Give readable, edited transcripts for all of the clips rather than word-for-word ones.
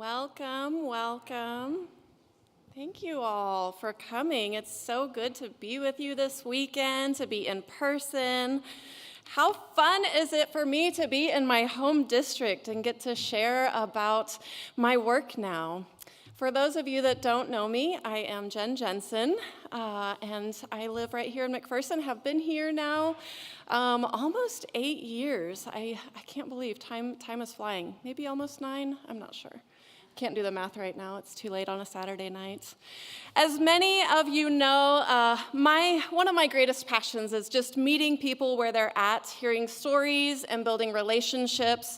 Welcome, welcome. Thank you all for coming. It's so good to be with you this weekend, to be in person. How fun is it for me to be in my home district and get to share about my work now? For those of you that don't know me, I am Jensen, and I live right here in McPherson. Have been here now almost 8 years. I can't believe time is flying. Maybe almost 9, I'm not sure. Can't do the math right now. It's too late on a Saturday night. As many of you know, one of my greatest passions is just meeting people where they're at, hearing stories and building relationships.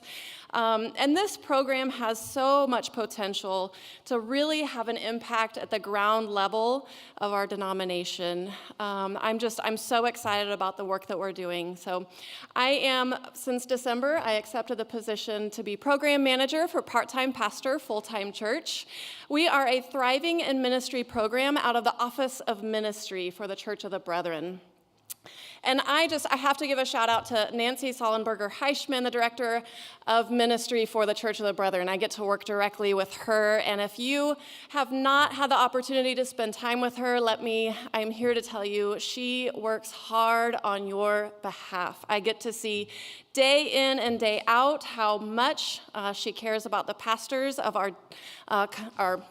And this program has so much potential to really have an impact at the ground level of our denomination. I'm so excited about the work that we're doing. So since December, I accepted the position to be program manager for part-time pastor, full-time church. We are a thriving in ministry program out of the Office of Ministry for the Church of the Brethren. And I have to give a shout out to Nancy Sollenberger-Heischman, the director of ministry for the Church of the Brethren. I get to work directly with her, and if you have not had the opportunity to spend time with her, I'm here to tell you, she works hard on your behalf. I get to see day in and day out how much she cares about the pastors of our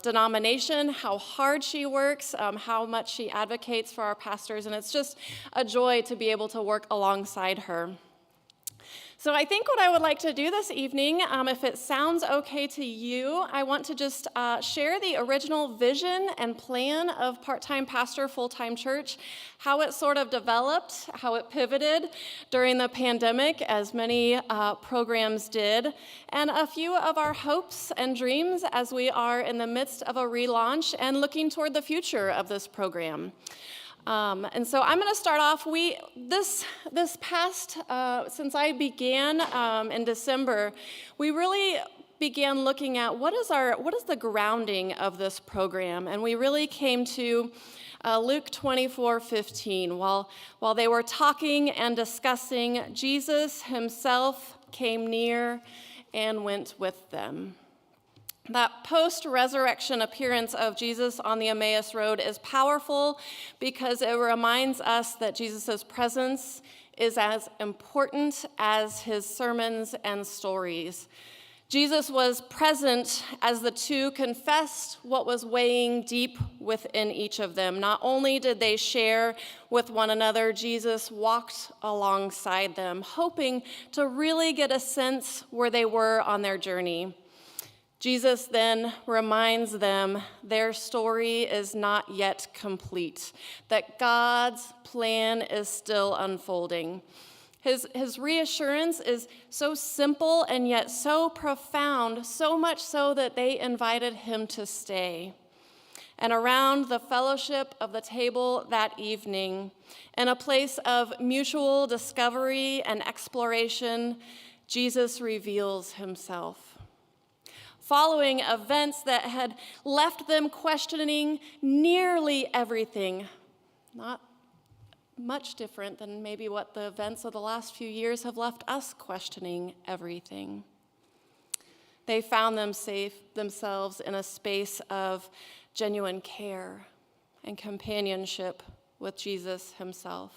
denomination, how hard she works, how much she advocates for our pastors, and it's just a joy to be able to work alongside her. So I think what I would like to do this evening, if it sounds okay to you, I want to just share the original vision and plan of part-time pastor, full-time church, how it sort of developed, how it pivoted during the pandemic, as many programs did, and a few of our hopes and dreams as we are in the midst of a relaunch and looking toward the future of this program. And so I'm going to start off. Since I began in December, we really began looking at what is the grounding of this program, and we really came to Luke 24:15. While they were talking and discussing, Jesus himself came near and went with them. That post-resurrection appearance of Jesus on the Emmaus Road is powerful because it reminds us that Jesus' presence is as important as his sermons and stories. Jesus was present as the two confessed what was weighing deep within each of them. Not only did they share with one another, Jesus walked alongside them, hoping to really get a sense where they were on their journey. Jesus then reminds them their story is not yet complete, that God's plan is still unfolding. His reassurance is so simple and yet so profound, so much so that they invited him to stay. And around the fellowship of the table that evening, in a place of mutual discovery and exploration, Jesus reveals himself. Following events that had left them questioning nearly everything, not much different than maybe what the events of the last few years have left us questioning everything. They found themselves in a space of genuine care and companionship with Jesus himself.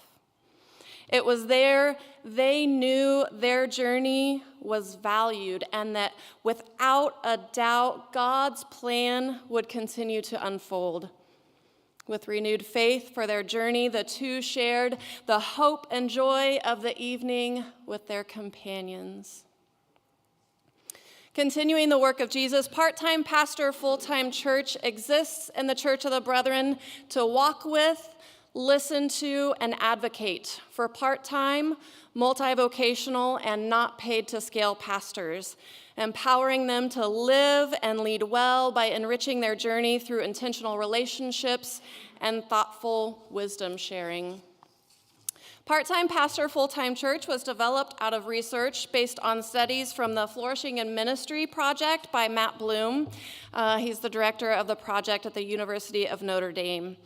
It was there they knew their journey was valued and that without a doubt, God's plan would continue to unfold. With renewed faith for their journey, the two shared the hope and joy of the evening with their companions. Continuing the work of Jesus, part-time pastor, full-time church exists in the Church of the Brethren to walk with, listen to, and advocate for part-time, multi-vocational, and not paid-to-scale pastors, empowering them to live and lead well by enriching their journey through intentional relationships and thoughtful wisdom sharing. Part-time pastor, full-time church was developed out of research based on studies from the Flourishing in Ministry project by Matt Bloom. He's the director of the project at the University of Notre Dame.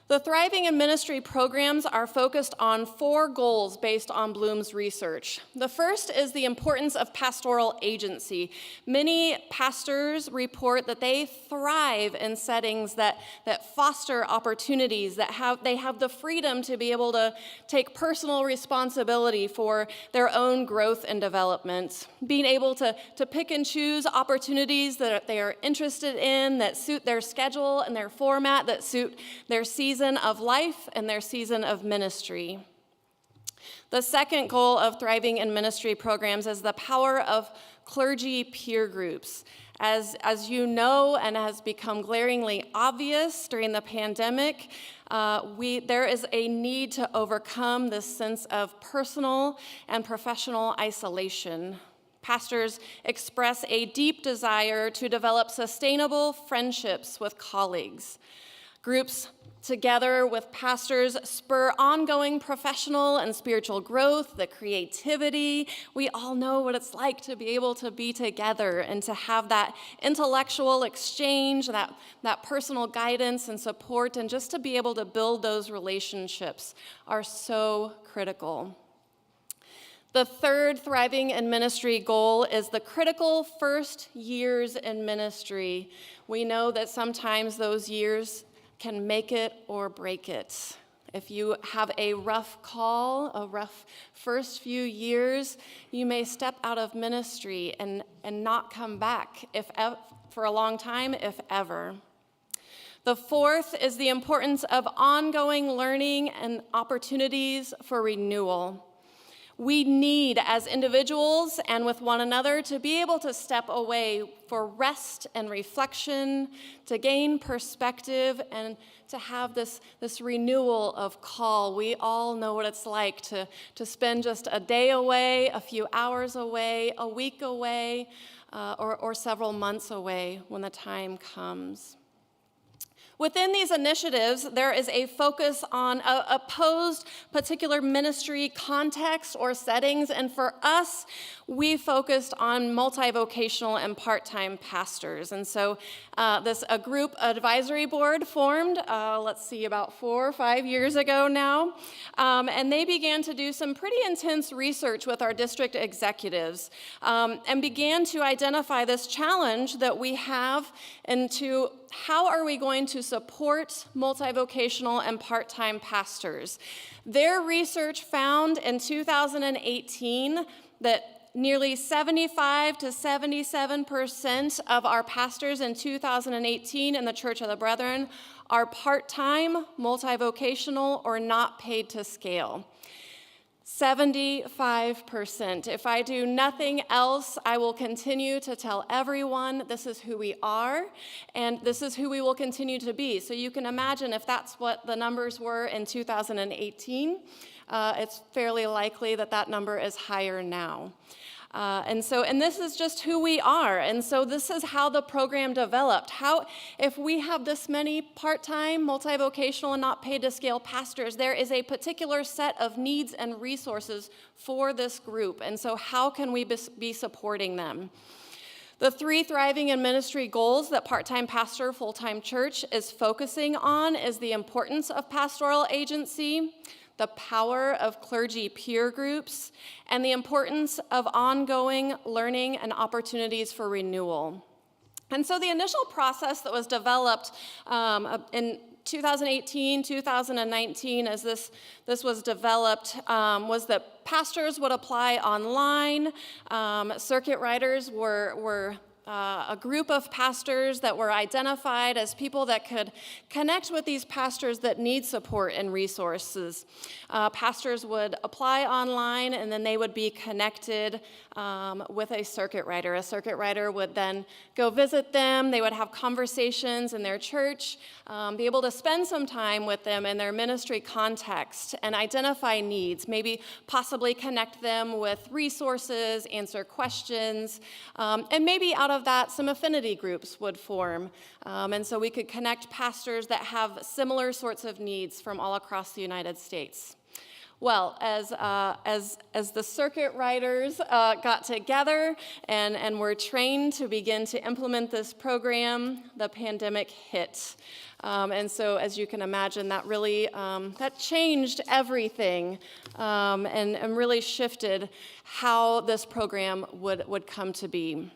The Thriving in Ministry programs are focused on 4 goals based on Bloom's research. The first is the importance of pastoral agency. Many pastors report that they thrive in settings that foster opportunities, they have the freedom to be able to take personal responsibility for their own growth and development, being able to pick and choose opportunities that they are interested in, that suit their schedule and their format, that suit their season of life and their season of ministry. The second goal of Thriving in Ministry programs is the power of clergy peer groups. As you know, and has become glaringly obvious during the pandemic, there is a need to overcome this sense of personal and professional isolation. Pastors express a deep desire to develop sustainable friendships with colleagues. Groups together with pastors spur ongoing professional and spiritual growth, the creativity. We all know what it's like to be able to be together and to have that intellectual exchange, that personal guidance and support, and just to be able to build those relationships are so critical. The third Thriving in Ministry goal is the critical first years in ministry. We know that sometimes those years can make it or break it. If you have a rough call, a rough first few years, you may step out of ministry and not come back for a long time, if ever. The fourth is the importance of ongoing learning and opportunities for renewal. We need, as individuals and with one another, to be able to step away for rest and reflection, to gain perspective, and to have this renewal of call. We all know what it's like to spend just a day away, a few hours away, a week away, or several months away when the time comes. Within these initiatives, there is a focus on opposed particular ministry context or settings, and for us, we focused on multivocational and part-time pastors. And so a group advisory board formed, about 4 or 5 years ago now, and they began to do some pretty intense research with our district executives and began to identify this challenge that we have into how are we going to support multivocational and part-time pastors. Their research found in 2018 that nearly 75 to 77% of our pastors in 2018 in the Church of the Brethren are part-time, multivocational, or not paid to scale. 75%. If I do nothing else, I will continue to tell everyone this is who we are, and this is who we will continue to be. So you can imagine if that's what the numbers were in 2018, it's fairly likely that number is higher now. And this is just who we are. And so this is how the program developed. If we have this many part-time, multivocational, and not paid to scale pastors, there is a particular set of needs and resources for this group. And so how can we be supporting them? The 3 Thriving in Ministry goals that part-time pastor, full-time church is focusing on is the importance of pastoral agency, the power of clergy peer groups, and the importance of ongoing learning and opportunities for renewal. And so the initial process that was developed in 2018, 2019, as this was developed, was that pastors would apply online. Circuit riders were a group of pastors that were identified as people that could connect with these pastors that need support and resources. Pastors would apply online, and then they would be connected with a circuit rider. A circuit rider would then go visit them. They would have conversations in their church, be able to spend some time with them in their ministry context and identify needs, maybe possibly connect them with resources, answer questions, and maybe out of that, some affinity groups would form. And so we could connect pastors that have similar sorts of needs from all across the United States. Well, as the circuit riders got together and were trained to begin to implement this program, the pandemic hit. And so as you can imagine, that really, that changed everything and really shifted how this program would come to be.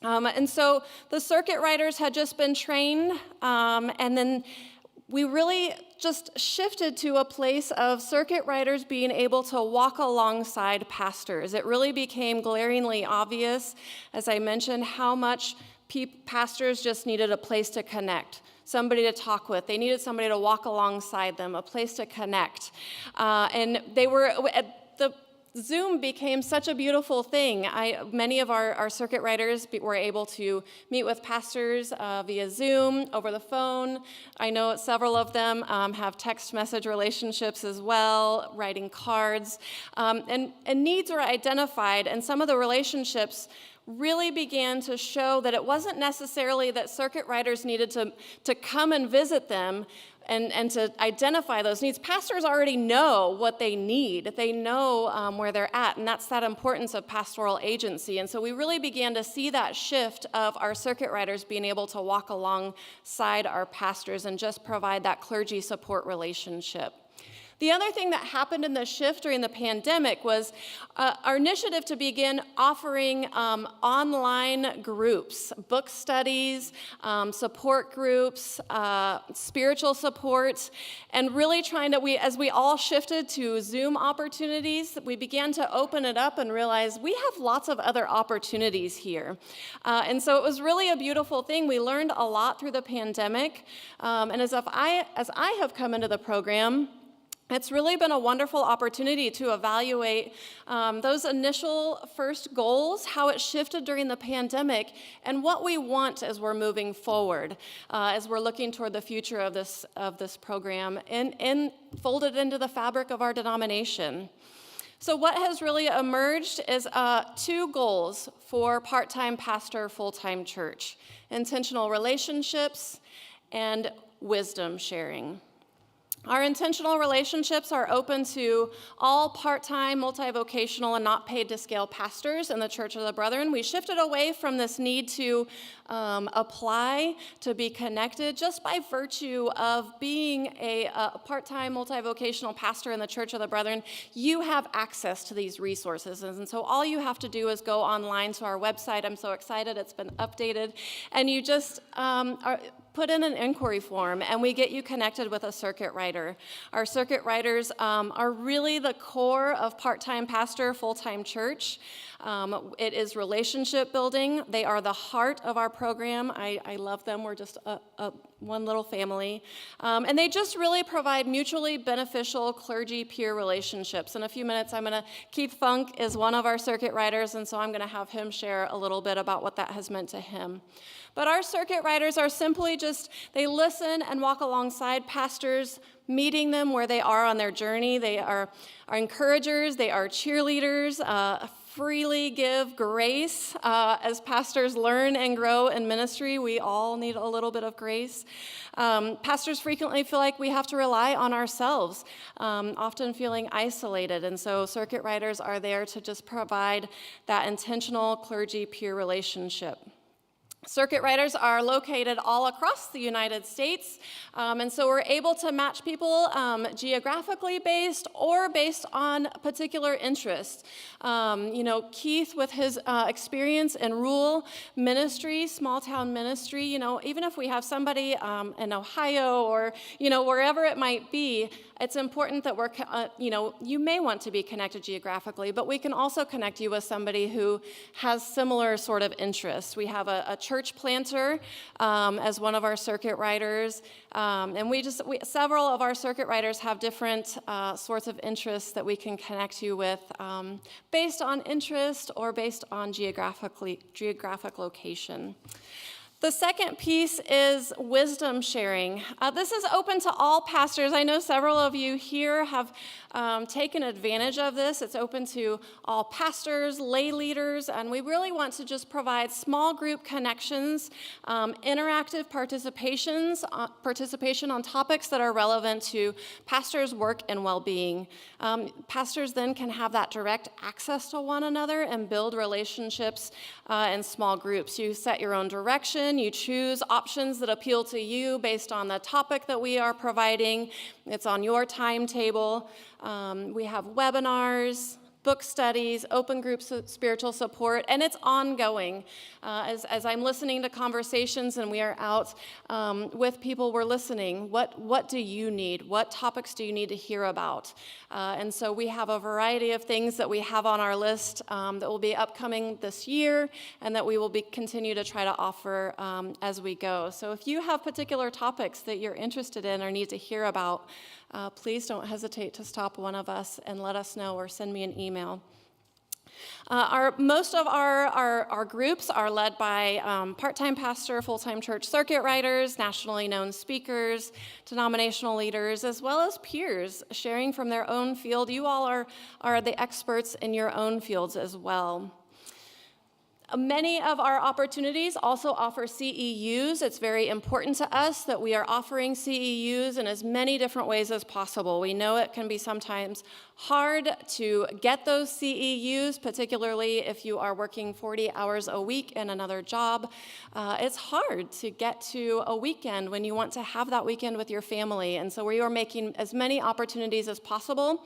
And so the circuit riders had just been trained, and then we really just shifted to a place of circuit riders being able to walk alongside pastors. It really became glaringly obvious, as I mentioned, how much pastors just needed a place to connect, somebody to talk with. They needed somebody to walk alongside them, a place to connect. And they were, the Zoom became such a beautiful thing. Many of our circuit riders were able to meet with pastors via Zoom, over the phone. I know several of them have text message relationships as well, writing cards. And needs were identified, and some of the relationships really began to show that it wasn't necessarily that circuit riders needed to come and visit them and to identify those needs. Pastors already know what they need. They know where they're at, and that's that importance of pastoral agency. And so we really began to see that shift of our circuit riders being able to walk alongside our pastors and just provide that clergy support relationship. The other thing that happened in the shift during the pandemic was our initiative to begin offering online groups, book studies, support groups, spiritual support, and really trying to, as we all shifted to Zoom opportunities, we began to open it up and realize we have lots of other opportunities here. And so it was really a beautiful thing. We learned a lot through the pandemic, and as I have come into the program, it's really been a wonderful opportunity to evaluate those initial first goals, how it shifted during the pandemic, and what we want as we're moving forward, as we're looking toward the future of this program, and folded into the fabric of our denomination. So what has really emerged is 2 goals for part-time pastor, full-time church: intentional relationships and wisdom sharing. Our intentional relationships are open to all part-time, multi-vocational, and not paid-to-scale pastors in the Church of the Brethren. We shifted away from this need to apply, to be connected, just by virtue of being a part-time, multi-vocational pastor in the Church of the Brethren. You have access to these resources, and so all you have to do is go online to our website. I'm so excited, it's been updated, and you just put in an inquiry form, and we get you connected with a circuit rider. Our circuit riders are really the core of part-time pastor, full-time church. It is relationship building. They are the heart of our program. I love them. We're just one little family. And they just really provide mutually beneficial clergy peer relationships. In a few minutes, Keith Funk is one of our circuit riders, and so I'm going to have him share a little bit about what that has meant to him. But our circuit riders are simply they listen and walk alongside pastors, meeting them where they are on their journey. They are encouragers, they are cheerleaders, freely give grace as pastors learn and grow in ministry. We all need a little bit of grace. Pastors frequently feel like we have to rely on ourselves, often feeling isolated, and so circuit riders are there to just provide that intentional clergy peer relationship. Circuit riders are located all across the United States, and so we're able to match people geographically based or based on particular interests. Keith, with his experience in rural ministry, small town ministry, even if we have somebody in Ohio or, wherever it might be, it's important that we're, you may want to be connected geographically, but we can also connect you with somebody who has similar sort of interests. We have a church planter as one of our circuit riders, and several of our circuit riders have different sorts of interests that we can connect you with based on interest or based on geographic location. The second piece is wisdom sharing. This is open to all pastors. I know several of you here have taken advantage of this. It's open to all pastors, lay leaders, and we really want to just provide small group connections, interactive participation on topics that are relevant to pastors' work and well-being. Pastors then can have that direct access to one another and build relationships in small groups. You set your own direction. in. You choose options that appeal to you based on the topic that we are providing. It's on your timetable. We have webinars, book studies, open group spiritual support, and it's ongoing. As I'm listening to conversations and we are out with people, we're listening. What do you need? What topics do you need to hear about? And so we have a variety of things that we have on our list that will be upcoming this year and that we will continue to try to offer as we go. So if you have particular topics that you're interested in or need to hear about, please don't hesitate to stop one of us and let us know or send me an email. Most of our groups are led by part-time pastor, full-time church circuit riders, nationally known speakers, denominational leaders, as well as peers sharing from their own field. You all are the experts in your own fields as well. Many of our opportunities also offer CEUs. It's very important to us that we are offering CEUs in as many different ways as possible. We know it can be sometimes hard to get those CEUs, particularly if you are working 40 hours a week in another job. It's hard to get to a weekend when you want to have that weekend with your family. And so we are making as many opportunities as possible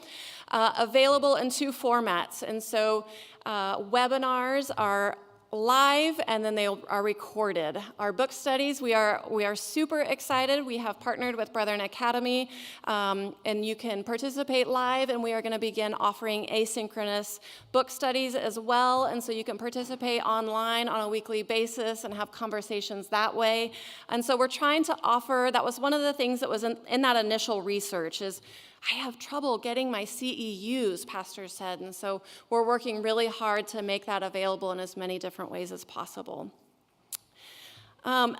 available in two formats. And so webinars are live, and then they are recorded. Our book studies, we are super excited. We have partnered with Brethren Academy, and you can participate live, and we are going to begin offering asynchronous book studies as well, and so you can participate online on a weekly basis and have conversations that way. And so we're trying to offer, that was one of the things that was in that initial research is, I have trouble getting my CEUs, Pastor said, and so we're working really hard to make that available in as many different ways as possible. The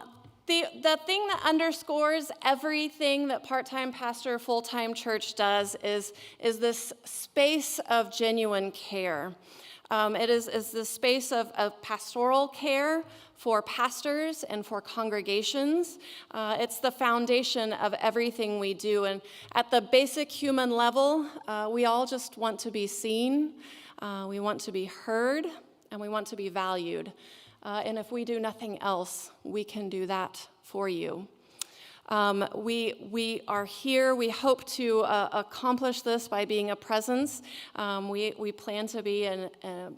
thing that underscores everything that part-time pastor, full-time church does is this space of genuine care. It is the space of pastoral care for pastors and for congregations. It's the foundation of everything we do. And at the basic human level, we all just want to be seen, we want to be heard, and we want to be valued. And if we do nothing else, we can do that for you. We are here. We hope to accomplish this by being a presence. We plan to be in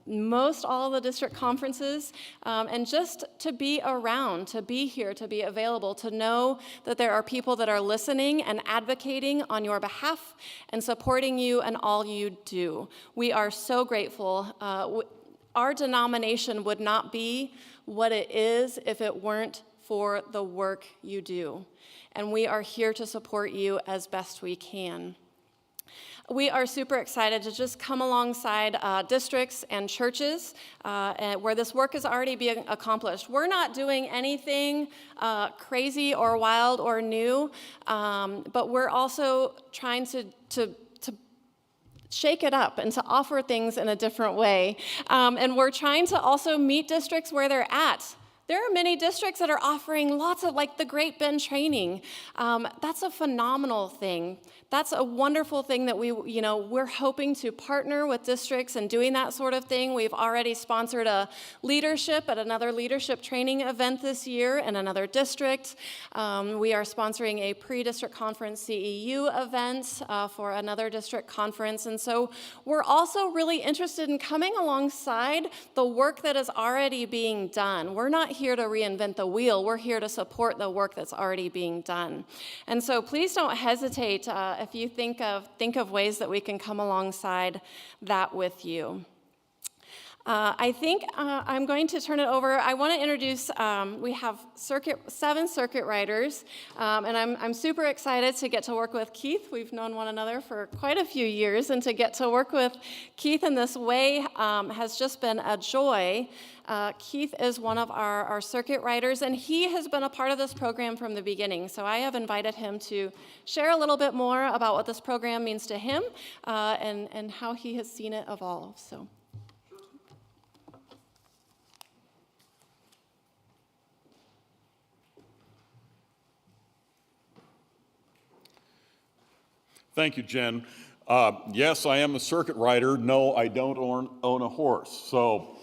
most all of the district conferences, and just to be around, to be here, to be available, to know that there are people that are listening and advocating on your behalf and supporting you in all you do. We are so grateful. Our denomination would not be what it is if it weren't for the work you do. And we are here to support you as best we can. We are super excited to just come alongside districts and churches where this work is already being accomplished. We're not doing anything crazy or wild or new, but we're also trying to shake it up and to offer things in a different way. And we're trying to also meet districts where they're at. There are many districts that are offering lots of, like the Great Bend training. That's a phenomenal thing. That's a wonderful thing that we're hoping to partner with districts and doing that sort of thing. We've already sponsored a leadership at another leadership training event this year in another district. We are sponsoring a pre-district conference CEU event for another district conference. And so we're also really interested in coming alongside the work that is already being done. We're not here to reinvent the wheel. We're here to support the work that's already being done. And so please don't hesitate if you think of ways that we can come alongside that with you. I think I'm going to turn it over. I want to introduce, we have 7 circuit riders, and I'm super excited to get to work with Keith. We've known one another for quite a few years, and to get to work with Keith in this way has just been a joy. Keith is one of our circuit riders, and he has been a part of this program from the beginning. So I have invited him to share a little bit more about what this program means to him and how he has seen it evolve. So. Thank you, Jen. Yes, I am a circuit rider. No, I don't own a horse. So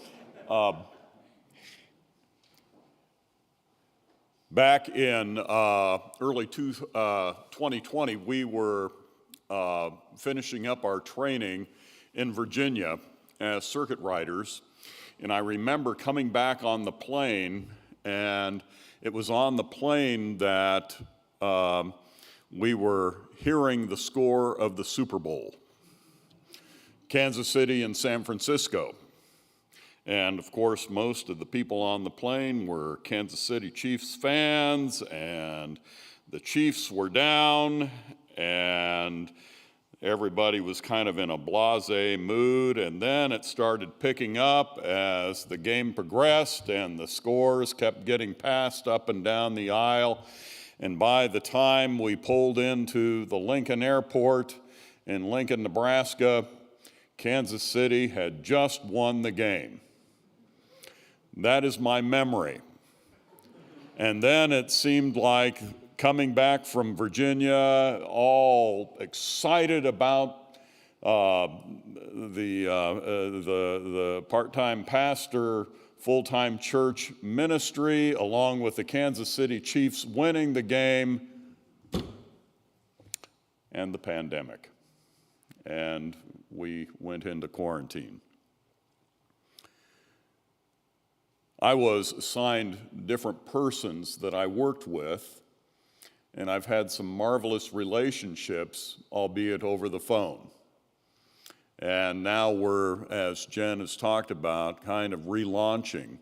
Back in early 2020, we were finishing up our training in Virginia as circuit riders, and I remember coming back on the plane, and it was on the plane that we were hearing the score of the Super Bowl, Kansas City and San Francisco. And of course, most of the people on the plane were Kansas City Chiefs fans, and the Chiefs were down, and everybody was kind of in a blasé mood. And then it started picking up as the game progressed, and the scores kept getting passed up and down the aisle. And by the time we pulled into the Lincoln Airport in Lincoln, Nebraska, Kansas City had just won the game. That is my memory. And then it seemed like coming back from Virginia, all excited about the part-time pastor, full-time church ministry, along with the Kansas City Chiefs winning the game, and the pandemic. And we went into quarantine. I was assigned different persons that I worked with, and I've had some marvelous relationships, albeit over the phone. And now we're, as Jen has talked about, kind of relaunching,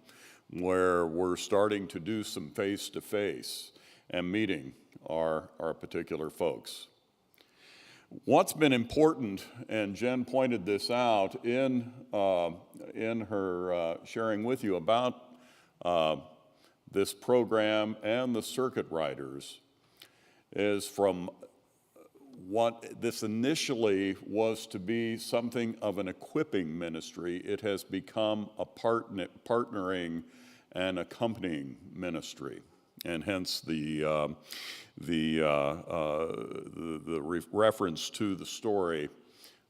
where we're starting to do some face-to-face and meeting our particular folks. What's been important, and Jen pointed this out in her sharing with you about this program and the circuit riders, is from what this initially was to be something of an equipping ministry, it has become a partnering and accompanying ministry, and hence the reference to the story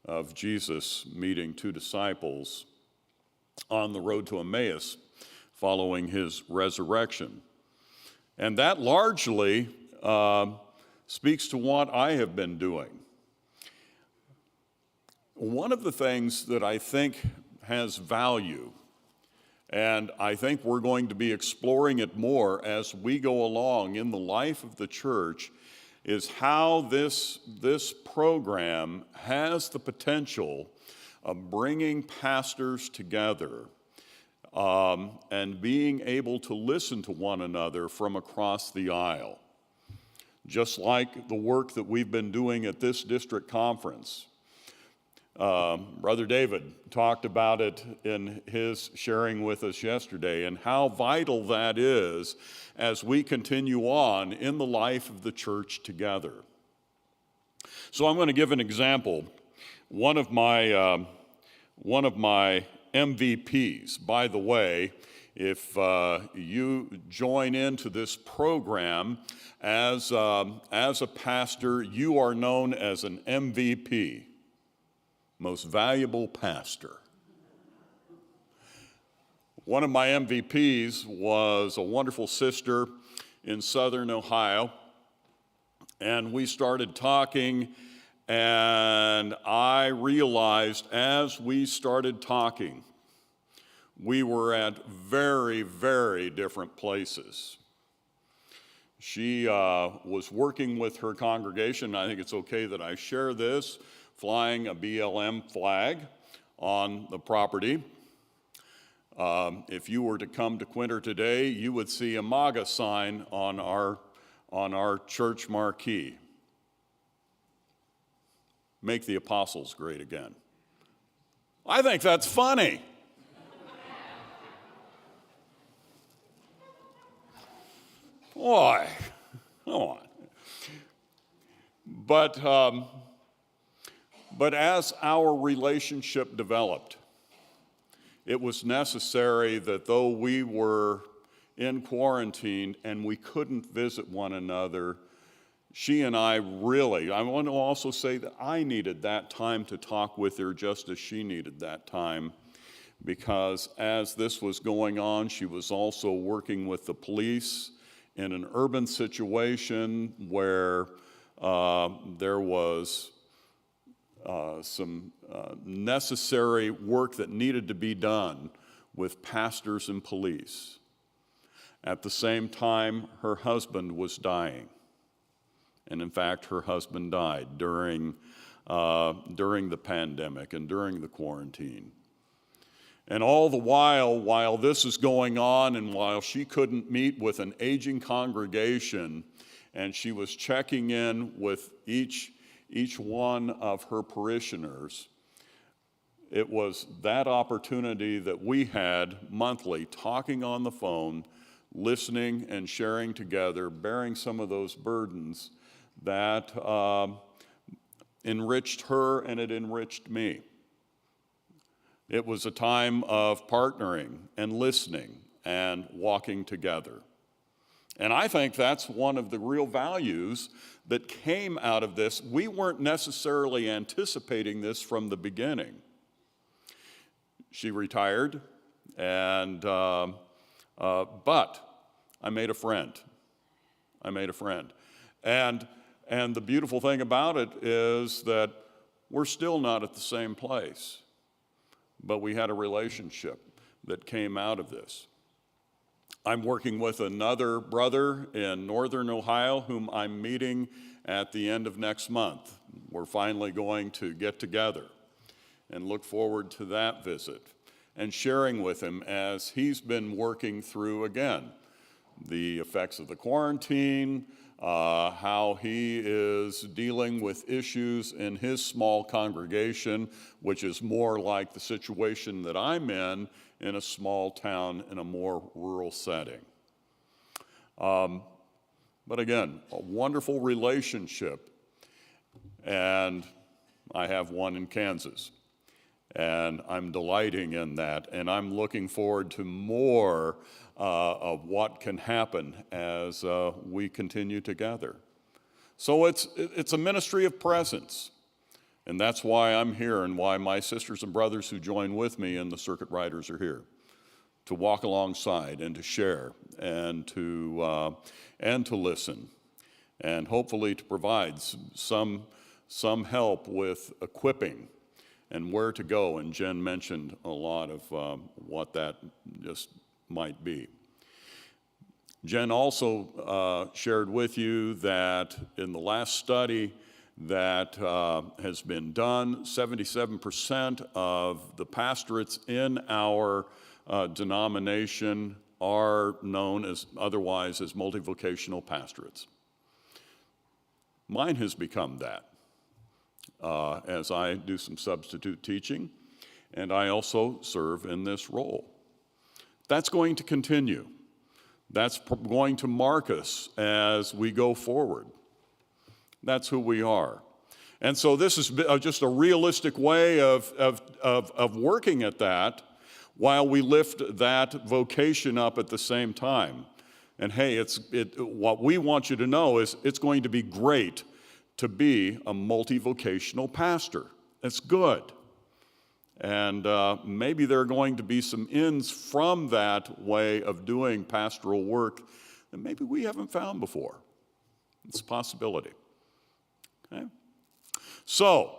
of Jesus meeting two disciples on the road to Emmaus following his resurrection. And that largely speaks to what I have been doing. One of the things that I think has value, and I think we're going to be exploring it more as we go along in the life of the church, is how this program has the potential of bringing pastors together and being able to listen to one another from across the aisle. Just like the work that we've been doing at this district conference. Brother David talked about it in his sharing with us yesterday, and how vital that is as we continue on in the life of the church together. So I'm going to give an example. One of my MVPs, by the way, if you join into this program as a pastor, you are known as an MVP, most valuable pastor. One of my MVPs was a wonderful sister in Southern Ohio, and we started talking, and I realized as we started talking, we were at very, very different places. She was working with her congregation. I think it's okay that I share this, flying a BLM flag on the property. If you were to come to Quinter today, you would see a MAGA sign on our church marquee. Make the apostles great again. I think that's funny. Boy, come on. But as our relationship developed, it was necessary that though we were in quarantine and we couldn't visit one another, she and I want to also say that I needed that time to talk with her just as she needed that time, because as this was going on, she was also working with the police in an urban situation where there was some necessary work that needed to be done with pastors and police. At the same time, her husband was dying. And in fact, her husband died during the pandemic and during the quarantine. And all the while this is going on, and while she couldn't meet with an aging congregation, and she was checking in with each one of her parishioners, it was that opportunity that we had monthly, talking on the phone, listening and sharing together, bearing some of those burdens, that enriched her and it enriched me. It was a time of partnering and listening and walking together. And I think that's one of the real values that came out of this. We weren't necessarily anticipating this from the beginning. She retired, and but I made a friend. And the beautiful thing about it is that we're still not at the same place, but we had a relationship that came out of this. I'm working with another brother in northern Ohio whom I'm meeting at the end of next month. We're finally going to get together and look forward to that visit and sharing with him as he's been working through, again, the effects of the quarantine, how he is dealing with issues in his small congregation, which is more like the situation that I'm in a small town in a more rural setting. But again, a wonderful relationship, and I have one in Kansas, and I'm delighting in that, and I'm looking forward to more of what can happen as we continue together. So it's a ministry of presence, and that's why I'm here and why my sisters and brothers who join with me in the Circuit Riders are here, to walk alongside and to share and to listen, and hopefully to provide some help with equipping and where to go. And Jen mentioned a lot of what that just might be. Jen also shared with you that in the last study that has been done, 77% of the pastorates in our denomination are known as otherwise as multivocational pastorates. Mine has become that as I do some substitute teaching, and I also serve in this role. That's going to continue. That's going to mark us as we go forward. That's who we are. And so this is just a realistic way of working at that while we lift that vocation up at the same time. And hey, what we want you to know is it's going to be great to be a multivocational pastor. It's good. And maybe there are going to be some ends from that way of doing pastoral work that maybe we haven't found before. It's a possibility. Okay? So,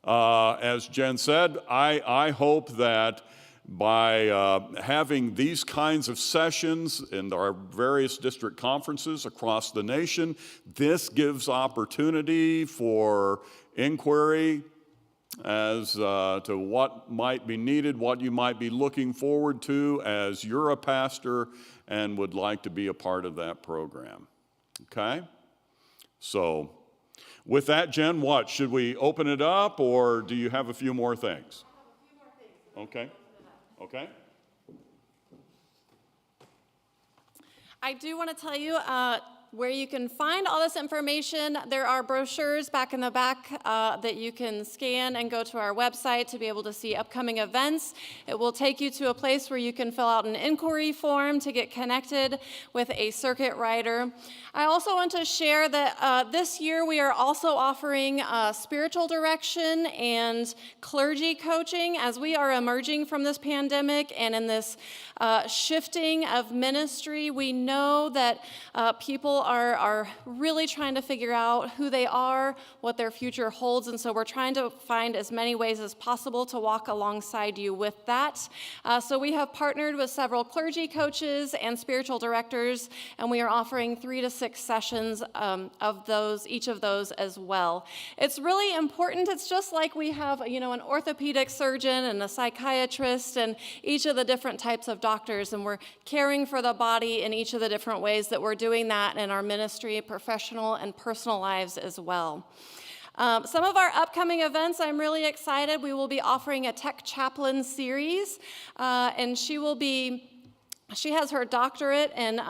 as Jen said, I hope that by having these kinds of sessions in our various district conferences across the nation, this gives opportunity for inquiry as to what might be needed, what you might be looking forward to as you're a pastor and would like to be a part of that program. Okay? So, with that, Jen, what? Should we open it up, or do you have a few more things? I have a few more things. Okay. Okay. I do want to tell you, where you can find all this information, there are brochures back in the back that you can scan and go to our website to be able to see upcoming events. It will take you to a place where you can fill out an inquiry form to get connected with a circuit rider. I also want to share that this year we are also offering spiritual direction and clergy coaching as we are emerging from this pandemic and in this shifting of ministry. We know that people are really trying to figure out who they are, what their future holds, and so we're trying to find as many ways as possible to walk alongside you with that. So we have partnered with several clergy coaches and spiritual directors, and we are offering 3 to 6 sessions of those, each of those as well. It's really important. It's just like we have, an orthopedic surgeon and a psychiatrist and each of the different types of doctors, and we're caring for the body in each of the different ways that we're doing that in our ministry, professional and personal lives as well. Some of our upcoming events, I'm really excited. We will be offering a Tech Chaplain series, and she has her doctorate in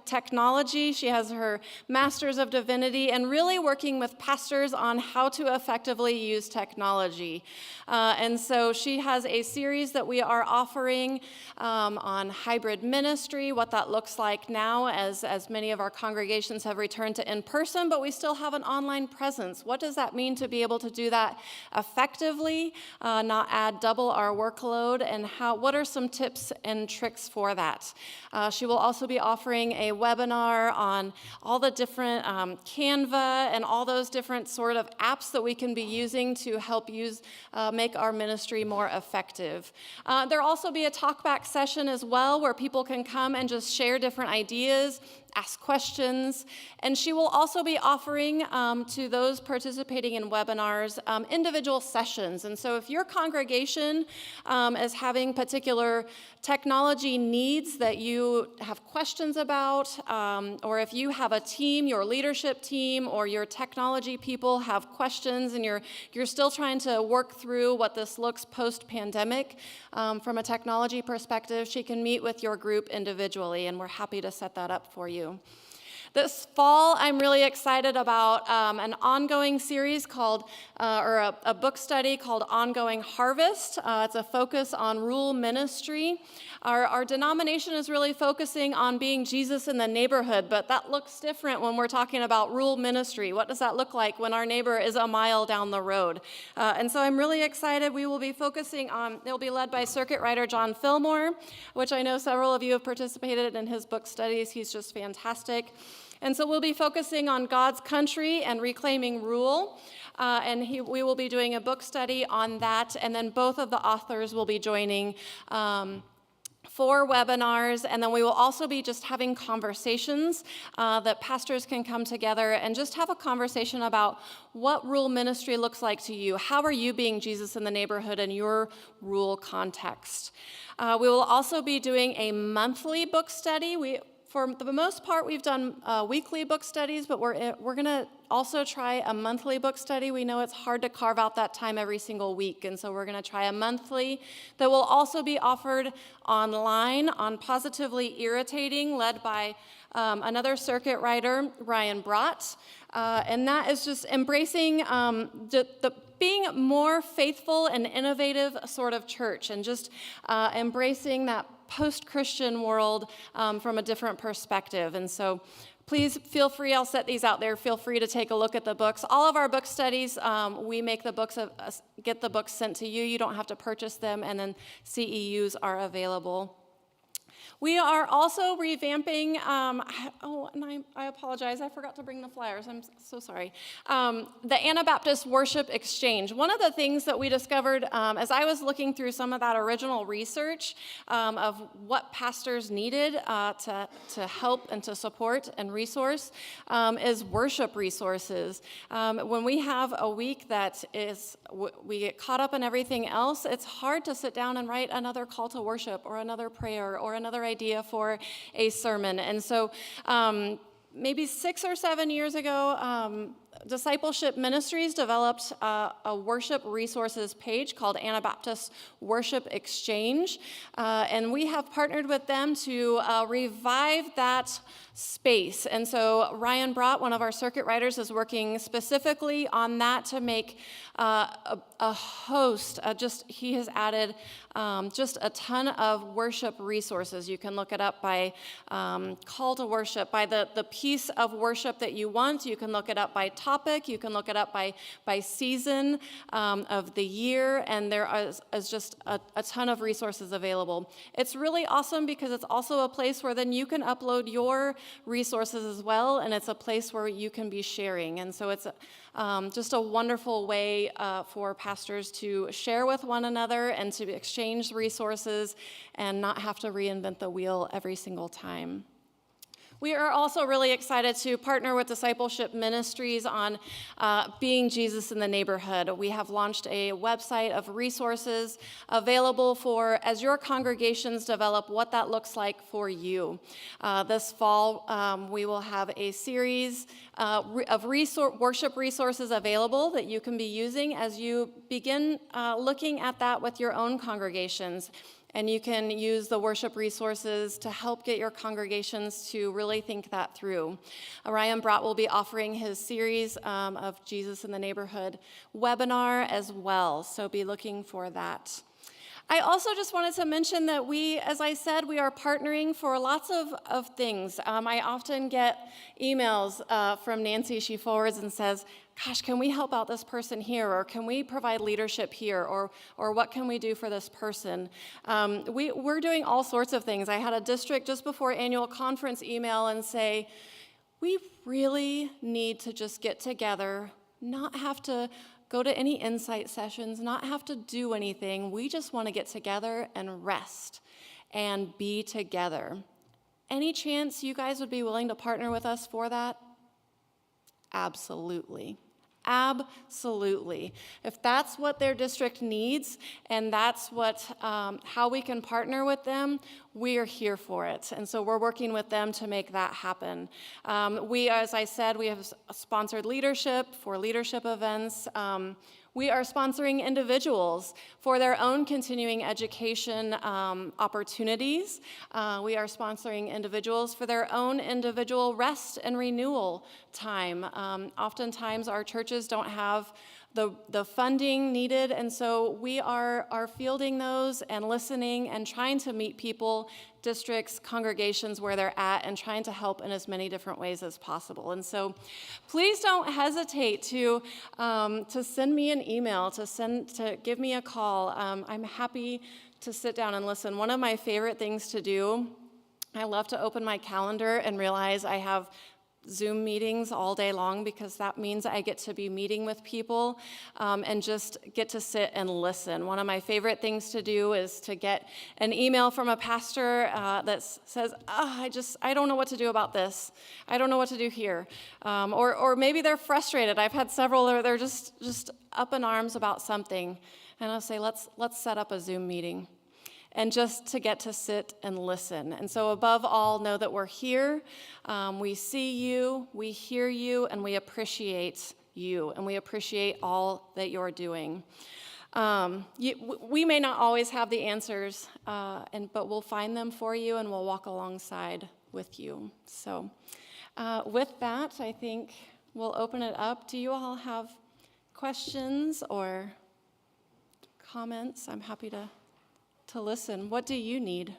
technology. She has her master's of divinity, and really working with pastors on how to effectively use technology. And so she has a series that we are offering on hybrid ministry, what that looks like now as many of our congregations have returned to in-person, but we still have an online presence. What does that mean to be able to do that effectively, not add double our workload, and what are some tips and tricks for that? She will also be offering a webinar on all the different Canva and all those different sort of apps that we can be using to help make our ministry more effective. There'll also be a talkback session as well where people can come and just share different ideas, ask questions, and she will also be offering to those participating in webinars individual sessions. And so if your congregation is having particular technology needs that you have questions about, or if you have a team, your leadership team or your technology people have questions and you're still trying to work through what this looks post-pandemic from a technology perspective, she can meet with your group individually, and we're happy to set that up for you. This fall, I'm really excited about an ongoing series called, or a book study called Ongoing Harvest. It's a focus on rural ministry. Our denomination is really focusing on being Jesus in the neighborhood, but that looks different when we're talking about rural ministry. What does that look like when our neighbor is a mile down the road? And so I'm really excited. We will be focusing on, it'll be led by circuit writer John Fillmore, which I know several of you have participated in his book studies. He's just fantastic. And so we'll be focusing on God's country and reclaiming rule, and we will be doing a book study on that, and then both of the authors will be joining 4 webinars, and then we will also be just having conversations that pastors can come together and just have a conversation about what rural ministry looks like to you. How are you being Jesus in the neighborhood in your rural context? We will also be doing a monthly book study. For the most part, we've done weekly book studies, but we're going to also try a monthly book study. We know it's hard to carve out that time every single week, and so we're going to try a monthly that will also be offered online on Positively Irritating, led by another circuit writer, Ryan Brott, and that is just embracing the being more faithful and innovative sort of church, and just embracing that post-Christian world from a different perspective. And so please feel free, I'll set these out there, feel free to take a look at the books. All of our book studies, we make the books, get the books sent to you. You don't have to purchase them, and then CEUs are available. We are also revamping, and I apologize, I forgot to bring the flyers, I'm so sorry. The Anabaptist Worship Exchange. One of the things that we discovered as I was looking through some of that original research of what pastors needed to help and to support and resource is worship resources. When we have a week that we get caught up in everything else, it's hard to sit down and write another call to worship or another prayer or another idea for a sermon. And so maybe 6 or 7 years ago, Discipleship Ministries developed a worship resources page called Anabaptist Worship Exchange, and we have partnered with them to revive that space. And so Ryan Brott, one of our circuit riders, is working specifically on that to make a host. He has added just a ton of worship resources. You can look it up by call to worship, by the piece of worship that you want. You can look it up by topic. You can look it up by season of the year, and there is just a ton of resources available. It's really awesome because it's also a place where then you can upload your resources as well, and it's a place where you can be sharing. And so it's just a wonderful way for pastors to share with one another and to exchange resources and not have to reinvent the wheel every single time. We are also really excited to partner with Discipleship Ministries on being Jesus in the neighborhood. We have launched a website of resources available for, as your congregations develop, what that looks like for you. This fall, we will have a series of worship resources available that you can be using as you begin looking at that with your own congregations. And you can use the worship resources to help get your congregations to really think that through. Ryan Brott will be offering his series of Jesus in the Neighborhood webinar as well, so be looking for that. I also just wanted to mention that we, as I said, we are partnering for lots of things. I often get emails from Nancy. She forwards and says, gosh, can we help out this person here? Or can we provide leadership here? Or what can we do for this person? We're doing all sorts of things. I had a district just before annual conference email and say, we really need to just get together, not have to go to any insight sessions, not have to do anything. We just want to get together and rest and be together. Any chance you guys would be willing to partner with us for that? Absolutely. Absolutely. If that's what their district needs and that's how we can partner with them, we are here for it. And so we're working with them to make that happen. As I said, we have sponsored leadership for leadership events. We are sponsoring individuals for their own continuing education opportunities. We are sponsoring individuals for their own individual rest and renewal time. Oftentimes, our churches don't have the funding needed, and so we are fielding those and listening and trying to meet people, districts, congregations where they're at, and trying to help in as many different ways as possible. And so please don't hesitate to send me an email, to give me a call. I'm happy to sit down and listen. One of my favorite things to do, I love to open my calendar and realize I have Zoom meetings all day long because that means I get to be meeting with people and just get to sit and listen. One of my favorite things to do is to get an email from a pastor that says, I don't know what to do about this. I don't know what to do here. Or maybe they're frustrated. I've had several where they're just up in arms about something. And I'll say, let's set up a Zoom meeting. And just to get to sit and listen. And so above all, know that we're here, we see you, we hear you, and we appreciate you, and we appreciate all that you're doing. We may not always have the answers, but we'll find them for you, and we'll walk alongside with you. So with that, I think we'll open it up. Do you all have questions or comments? I'm happy to listen. What do you need?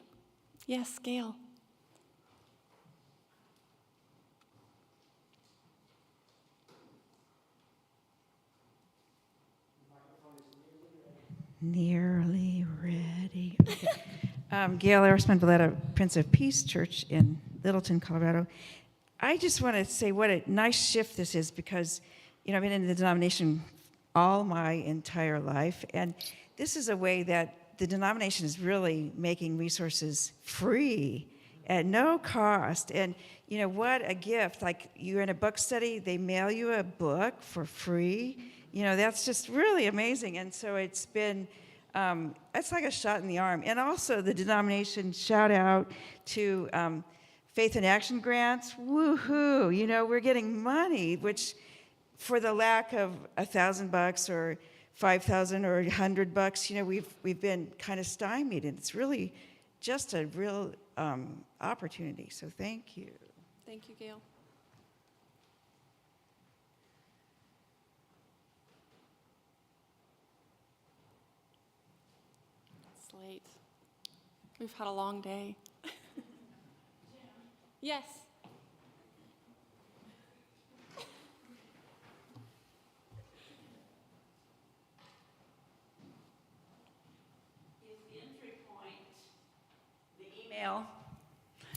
Yes, Gail. Nearly ready. Okay. Gail Erisman Valletta, Prince of Peace Church in Littleton, Colorado. I just want to say what a nice shift this is because, I've been in the denomination all my entire life, and this is a way that the denomination is really making resources free at no cost. And what a gift. Like you're in a book study, they mail you a book for free. That's just really amazing. And so it's been, it's like a shot in the arm. And also the denomination, shout out to Faith in Action grants. Woohoo. We're getting money, which for the lack of $1,000 or 5,000 or $100, you know, we've been kind of stymied, and it's really just a real opportunity. So thank you. Thank you, Gail. It's late. We've had a long day. Yes. Is the entry point the email,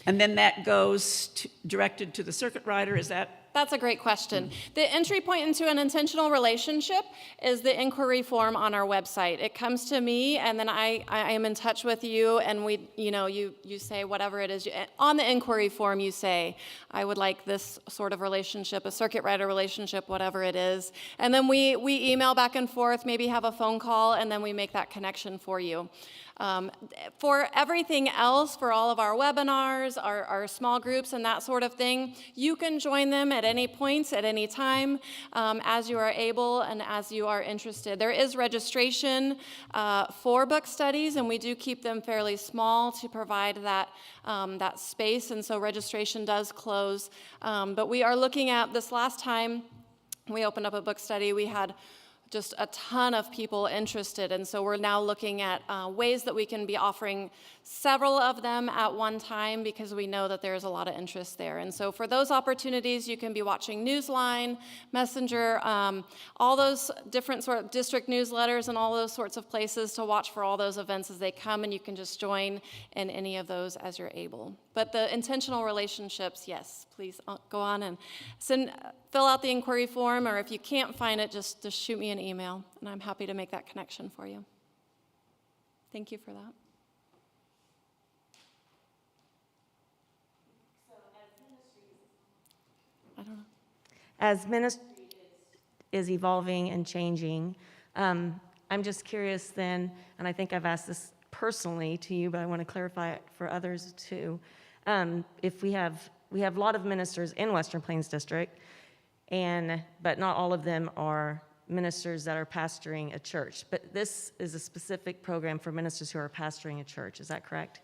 and then that goes directed to the circuit rider? Is that? That's a great question. The entry point into an intentional relationship is the inquiry form on our website. It comes to me, and then I am in touch with you, and you say whatever it is. On the inquiry form, you say, I would like this sort of relationship, a circuit rider relationship, whatever it is. And then we email back and forth, maybe have a phone call, and then we make that connection for you. For everything else, for all of our webinars, our small groups and that sort of thing, you can join them at any point, at any time, as you are able and as you are interested. There is registration for book studies, and we do keep them fairly small to provide that space, and so registration does close. But we are looking at this last time we opened up a book study, we had just a ton of people interested, and so we're now looking at ways that we can be offering several of them at one time, because we know that there's a lot of interest there. And so for those opportunities, you can be watching Newsline, Messenger, all those different sort of district newsletters and all those sorts of places to watch for all those events as they come, and you can just join in any of those as you're able. But the intentional relationships, yes, please go on and fill out the inquiry form, or if you can't find it, just shoot me an email, and I'm happy to make that connection for you. Thank you for that. I don't know. As ministry is evolving and changing, I'm just curious then, and I think I've asked this personally to you, but I want to clarify it for others too. If we have a lot of ministers in Western Plains District, but not all of them are ministers that are pastoring a church. But this is a specific program for ministers who are pastoring a church. Is that correct?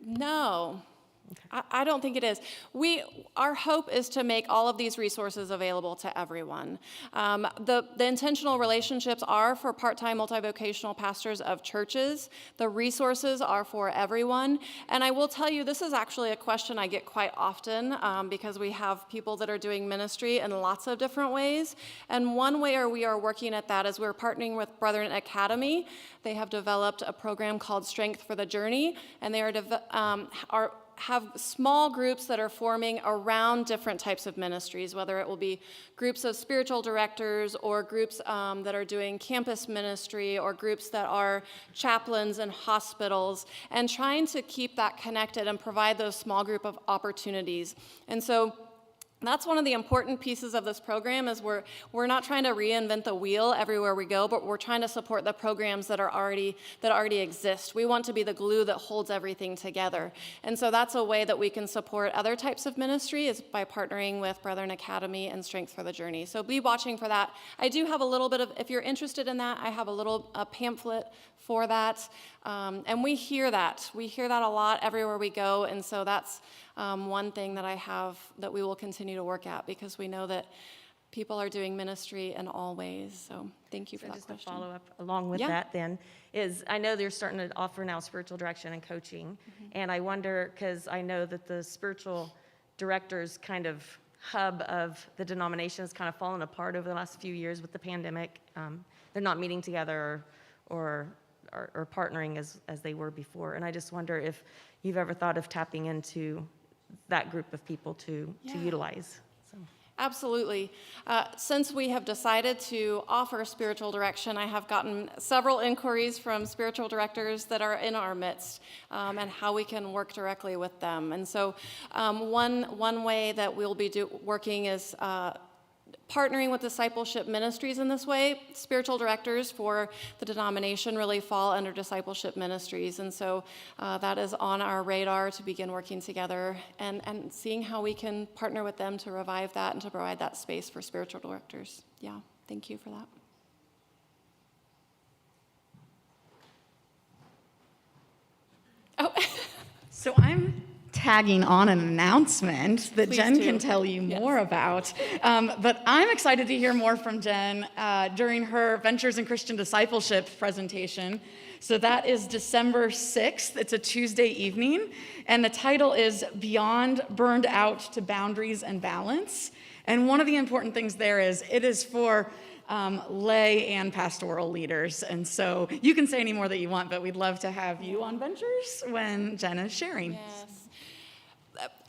No. I don't think it is. Our hope is to make all of these resources available to everyone. The intentional relationships are for part-time multivocational pastors of churches. The resources are for everyone. And I will tell you, this is actually a question I get quite often, because we have people that are doing ministry in lots of different ways. And one way we are working at that is we're partnering with Brethren Academy. They have developed a program called Strength for the Journey, and they have small groups that are forming around different types of ministries, whether it will be groups of spiritual directors or groups that are doing campus ministry or groups that are chaplains in hospitals, and trying to keep that connected and provide those small group of opportunities. And so that's one of the important pieces of this program, is we're not trying to reinvent the wheel everywhere we go, but we're trying to support the programs that already exist. We want to be the glue that holds everything together. And so that's a way that we can support other types of ministry, is by partnering with Brethren Academy and Strength for the Journey. So be watching for that. I do have a little bit of, if you're interested in that, I have a pamphlet for that. And we hear that. We hear that a lot everywhere we go. And so that's one thing that I have that we will continue to work at, because we know that people are doing ministry in all ways. So thank you for that just question. Just a follow-up along with that then, is I know they're starting to offer now spiritual direction and coaching. And I wonder, because I know that the spiritual directors kind of hub of the denomination has kind of fallen apart over the last few years with the pandemic. They're not meeting together or partnering as they were before. And I just wonder if you've ever thought of tapping into that group of people to utilize. So. Absolutely. Since we have decided to offer spiritual direction, I have gotten several inquiries from spiritual directors that are in our midst, and how we can work directly with them. And so one way that we'll be working is partnering with discipleship ministries in this way. Spiritual directors for the denomination really fall under discipleship ministries, and so that is on our radar to begin working together and seeing how we can partner with them to revive that and to provide that space for spiritual directors. Yeah, thank you for that. Oh. So I'm tagging on an announcement that Please Jen do. can tell you more about. But I'm excited to hear more from Jen during her Ventures in Christian Discipleship presentation. So that is December 6th. It's a Tuesday evening. And the title is Beyond Burned Out to Boundaries and Balance. And one of the important things there is it is for lay and pastoral leaders. And so you can say any more that you want, but we'd love to have you on Ventures when Jen is sharing. Yes.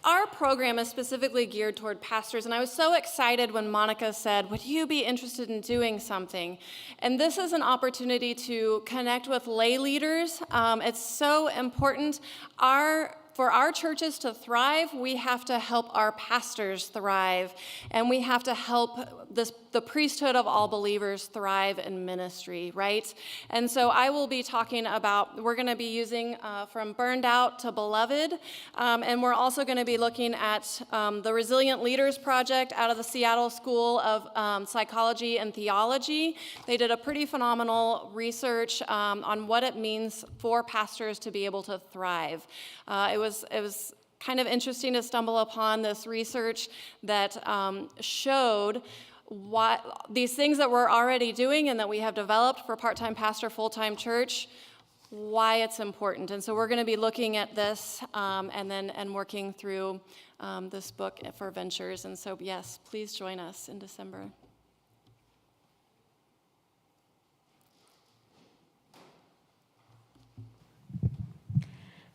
Our program is specifically geared toward pastors, and I was so excited when Monica said, would you be interested in doing something? And this is an opportunity to connect with lay leaders. It's so important. For our churches to thrive, we have to help our pastors thrive, and we have to help the priesthood of all believers thrive in ministry, right? And so I will be talking about, we're going to be using from Burned Out to Beloved, and we're also going to be looking at the Resilient Leaders Project out of the Seattle School of Psychology and Theology. They did a pretty phenomenal research on what it means for pastors to be able to thrive. It was kind of interesting to stumble upon this research that showed what these things that we're already doing and that we have developed for part-time pastor, full-time church, why it's important. And so we're going to be looking at this and working through this book for Ventures. And so, yes, please join us in December.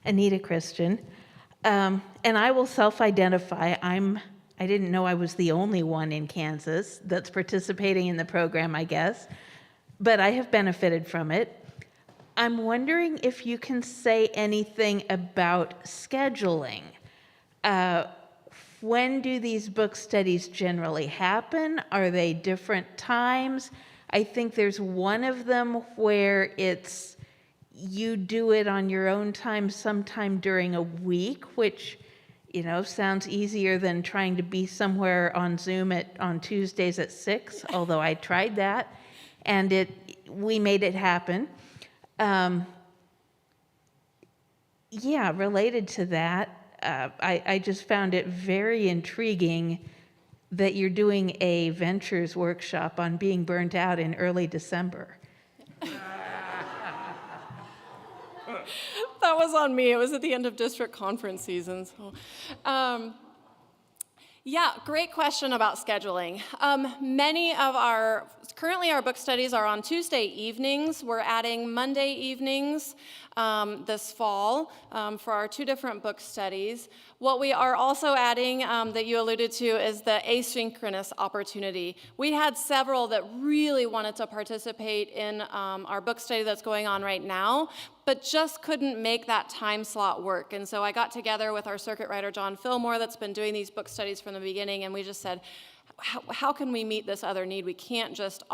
Anita Christian, and I will self-identify. I didn't know I was the only one in Kansas that's participating in the program, I guess, but I have benefited from it. I'm wondering if you can say anything about scheduling. When do these book studies generally happen? Are they different times? I think there's one of them where you do it on your own time sometime during a week, which, sounds easier than trying to be somewhere on Zoom on Tuesdays at 6, although I tried that, and we made it happen. Related to that, I just found it very intriguing that you're doing a Ventures workshop on being burnt out in early December. That was on me. It was at the end of district conference season. So, great question about scheduling. Currently our book studies are on Tuesday evenings. We're adding Monday evenings this fall for our 2 different book studies. What we are also adding that you alluded to is the asynchronous opportunity. We had several that really wanted to participate in our book study that's going on right now, but just couldn't make that time slot work. And so I got together with our circuit writer, John Fillmore, that's been doing these book studies from the beginning, and we just said, how can we meet this other need? We can't just,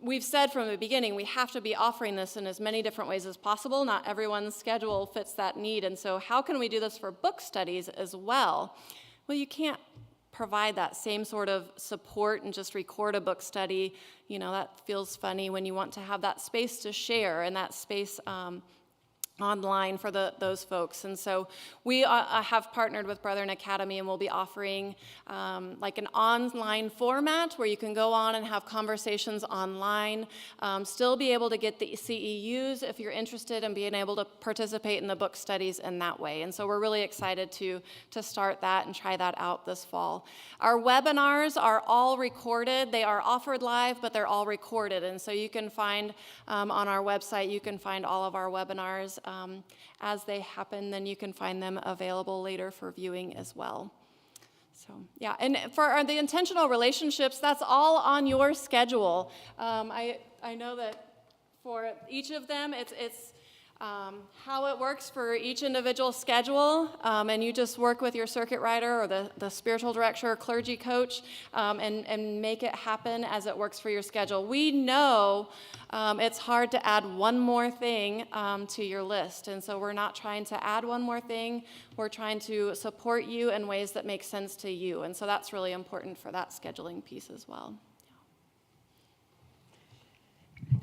we've said from the beginning, we have to be offering this in as many different ways as possible. Not everyone's schedule fits that need. And so how can we do this for book studies as well? Well, you can't provide that same sort of support and just record a book study. That feels funny when you want to have that space to share and that space online for those folks. And so we have partnered with Brethren Academy, and we'll be offering like an online format where you can go on and have conversations online, still be able to get the CEUs if you're interested in being able to participate in the book studies in that way. And so we're really excited to start that and try that out this fall. Our webinars are all recorded. They are offered live, but they're all recorded. And so you can find on our website, you can find all of our webinars as they happen. Then you can find them available later for viewing as well. So, and for the intentional relationships, that's all on your schedule. I know that for each of them, it's how it works for each individual schedule, and you just work with your circuit rider or the spiritual director or clergy coach and make it happen as it works for your schedule. We know it's hard to add one more thing to your list, and so we're not trying to add one more thing. We're trying to support you in ways that make sense to you, and so that's really important for that scheduling piece as well.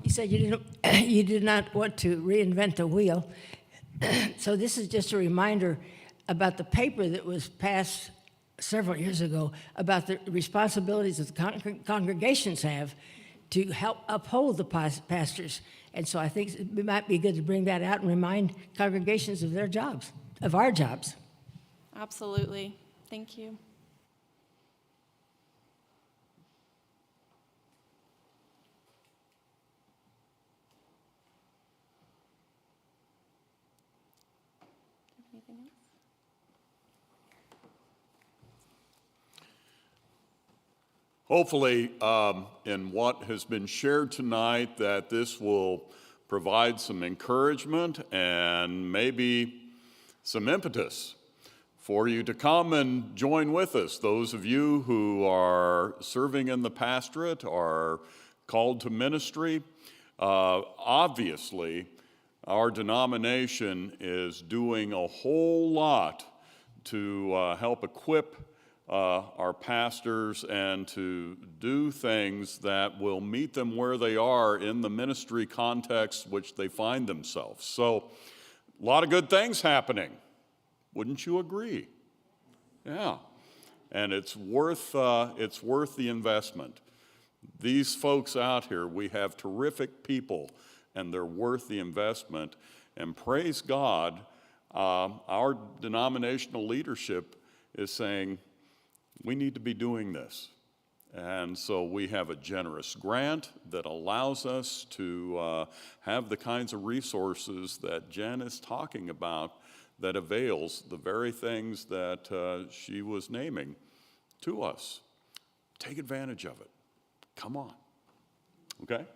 You said you did not want to reinvent the wheel. So this is just a reminder about the paper that was passed several years ago about the responsibilities that the congregations have to help uphold the pastors. And so I think it might be good to bring that out and remind congregations of their jobs, of our jobs. Absolutely. Thank you. Anything else? Hopefully, in what has been shared tonight, that this will provide some encouragement and maybe some impetus for you to come and join with us. Those of you who are serving in the pastorate, are called to ministry, obviously, our denomination is doing a whole lot to help equip our pastors and to do things that will meet them where they are in the ministry context which they find themselves. So, a lot of good things happening. Wouldn't you agree? Yeah. And it's worth the investment. These folks out here, we have terrific people, and they're worth the investment. And praise God, our denominational leadership is saying, we need to be doing this. And so we have a generous grant that allows us to have the kinds of resources that Jen is talking about that avails the very things that she was naming to us. Take advantage of it. Come on. Okay?